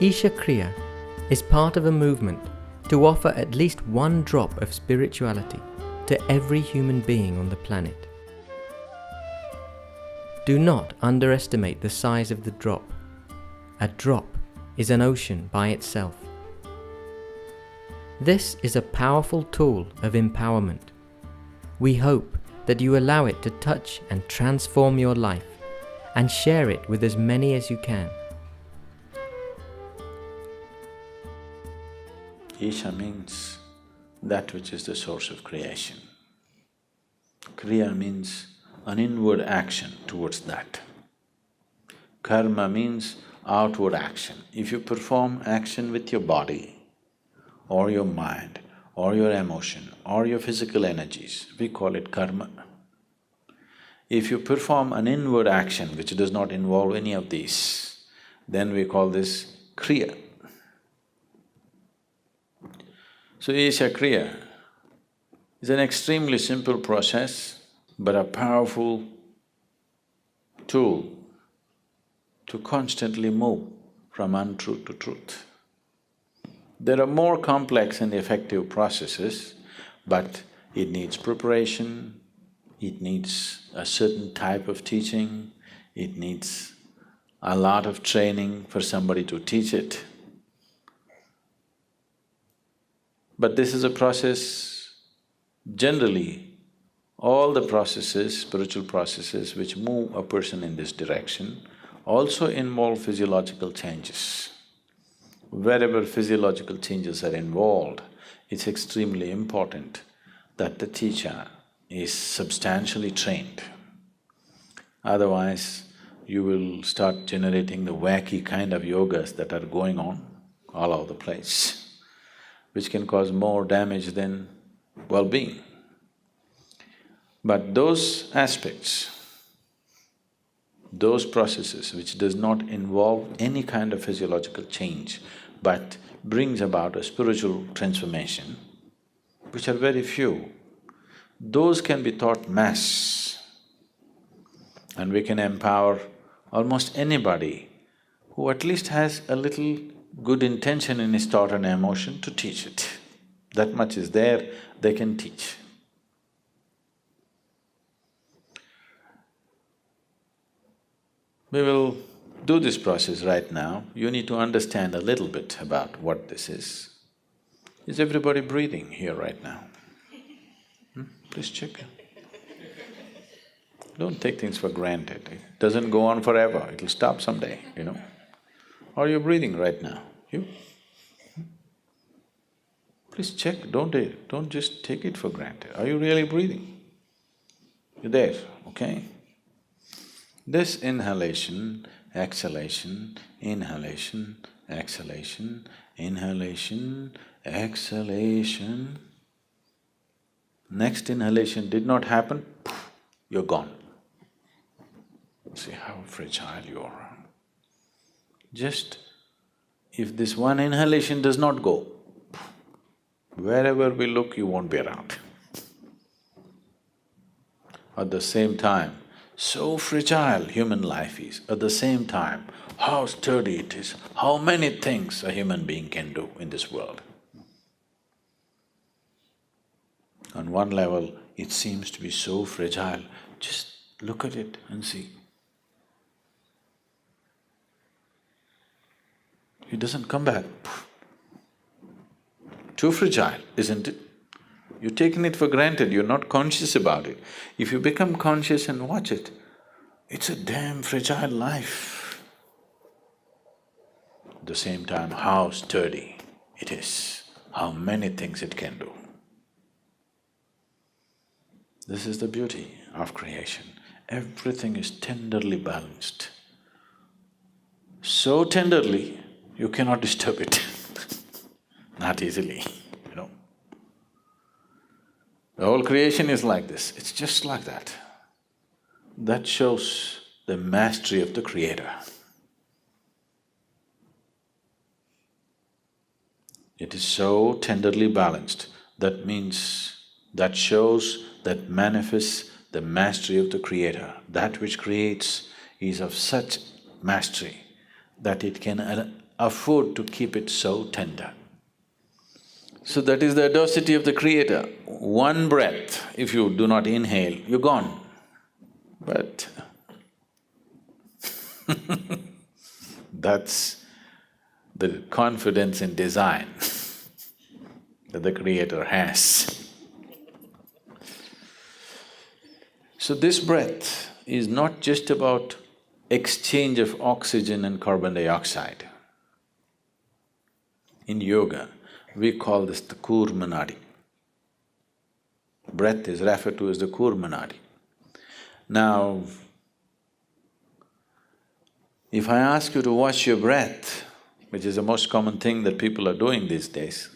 Isha Kriya is part of a movement to offer at least one drop of spirituality to every human being on the planet. Do not underestimate the size of the drop. A drop is an ocean by itself. This is a powerful tool of empowerment. We hope that you allow it to touch and transform your life and share it with as many as you can. Isha means that which is the source of creation. Kriya means an inward action towards that. Karma means outward action. If you perform action with your body, or your mind, or your emotion, or your physical energies, we call it karma. If you perform an inward action which does not involve any of these, then we call this kriya. So Isha Kriya is an extremely simple process, but a powerful tool to constantly move from untruth to truth. There are more complex and effective processes, but it needs preparation, it needs a certain type of teaching, it needs a lot of training for somebody to teach it. But this is a process, generally, all the processes, spiritual processes which move a person in this direction also involve physiological changes. Wherever physiological changes are involved, it's extremely important that the teacher is substantially trained. Otherwise, you will start generating the wacky kind of yogas that are going on all over the place, which can cause more damage than well-being. But those aspects, those processes which does not involve any kind of physiological change but brings about a spiritual transformation, which are very few, those can be taught mass. And we can empower almost anybody who at least has a little good intention in his thought and emotion to teach it. That much is there, they can teach. We will do this process right now. You need to understand a little bit about what this is. Is everybody breathing here right now? Please check. Don't take things for granted. It doesn't go on forever, it'll stop someday, you know. Are you breathing right now? You? Please check, don't just take it for granted. Are you really breathing? You're there, okay? This inhalation, exhalation, inhalation, exhalation, inhalation, exhalation. Next inhalation did not happen, you're gone. See how fragile you are. Just if this one inhalation does not go, wherever we look, you won't be around. At the same time, so fragile human life is, at the same time, how sturdy it is, how many things a human being can do in this world. On one level, it seems to be so fragile, just look at it and see. It doesn't come back. Too fragile, isn't it? You're taking it for granted, you're not conscious about it. If you become conscious and watch it, it's a damn fragile life. At the same time, how sturdy it is, how many things it can do. This is the beauty of creation. Everything is tenderly balanced. So tenderly, you cannot disturb it not easily, you know. The whole creation is like this, it's just like that. That shows the mastery of the Creator. It is so tenderly balanced, that means, that shows, that manifests the mastery of the Creator. That which creates is of such mastery that it can afford to keep it so tender. So that is the audacity of the Creator. One breath, if you do not inhale, you're gone. But that's the confidence in design that the Creator has. So this breath is not just about exchange of oxygen and carbon dioxide. In yoga, we call this the Kurmanadi. Breath is referred to as the Kurmanadi. Now, if I ask you to watch your breath, which is the most common thing that people are doing these days,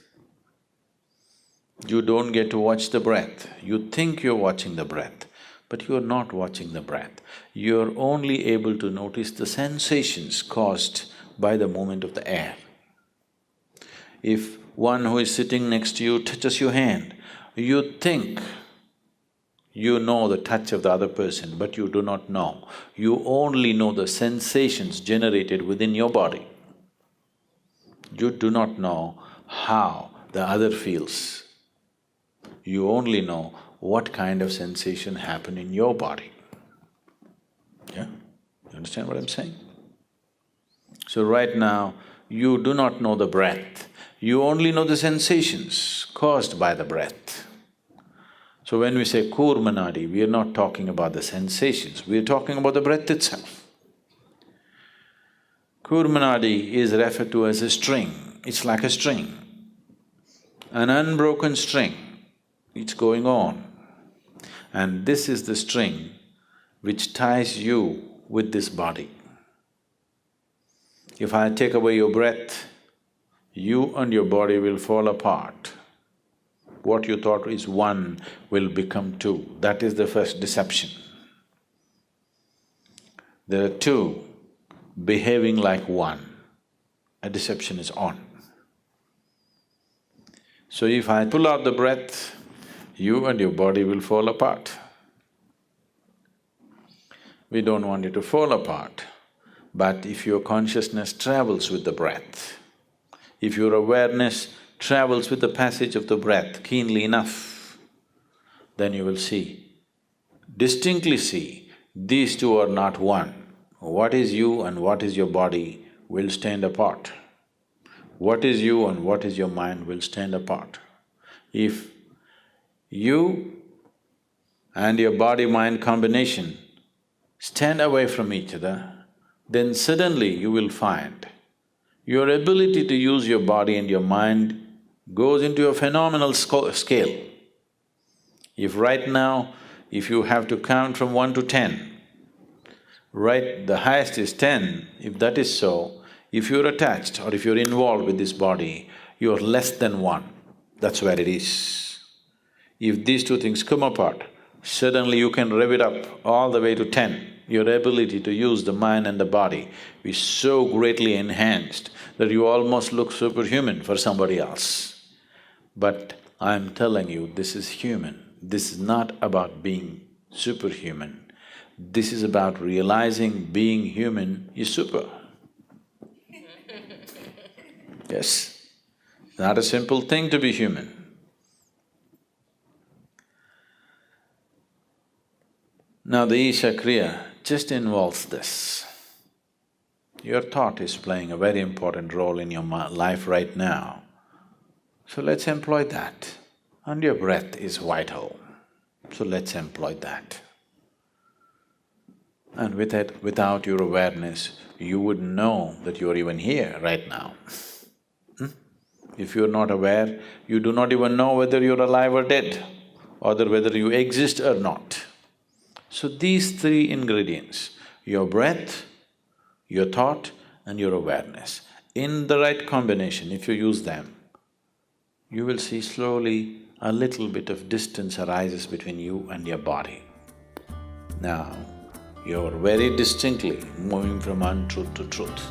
you don't get to watch the breath. You think you're watching the breath, but you're not watching the breath. You're only able to notice the sensations caused by the movement of the air. If one who is sitting next to you touches your hand, you think you know the touch of the other person, but you do not know. You only know the sensations generated within your body. You do not know how the other feels. You only know what kind of sensation happened in your body. Yeah? You understand what I'm saying? So right now, you do not know the breath, you only know the sensations caused by the breath. So when we say Kurmanadi, we are not talking about the sensations, we are talking about the breath itself. Kurmanadi is referred to as a string, it's like a string, an unbroken string, it's going on. And this is the string which ties you with this body. If I take away your breath, you and your body will fall apart. What you thought is one will become two, that is the first deception. There are two behaving like one, a deception is on. So if I pull out the breath, you and your body will fall apart. We don't want it to fall apart, but if your consciousness travels with the breath, if your awareness travels with the passage of the breath keenly enough, then you will see, distinctly see, these two are not one. What is you and what is your body will stand apart. What is you and what is your mind will stand apart. If you and your body-mind combination stand away from each other, then suddenly you will find your ability to use your body and your mind goes into a phenomenal scale. If right now, if you have to count from 1 to 10, right, the highest is 10, if that is so, if you're attached or if you're involved with this body, you're less than 1, that's where it is. If these two things come apart, suddenly you can rev it up all the way to 10. Your ability to use the mind and the body is so greatly enhanced that you almost look superhuman for somebody else. But I'm telling you, this is human. This is not about being superhuman. This is about realizing being human is super. Yes, not a simple thing to be human. Now the Isha Kriya just involves this. Your thought is playing a very important role in your life right now. So let's employ that. And your breath is vital, so let's employ that. And without your awareness, you wouldn't know that you're even here right now. If you're not aware, you do not even know whether you're alive or dead, or whether you exist or not. So these three ingredients, your breath, your thought and your awareness, in the right combination, if you use them, you will see slowly a little bit of distance arises between you and your body. Now, you're very distinctly moving from untruth to truth.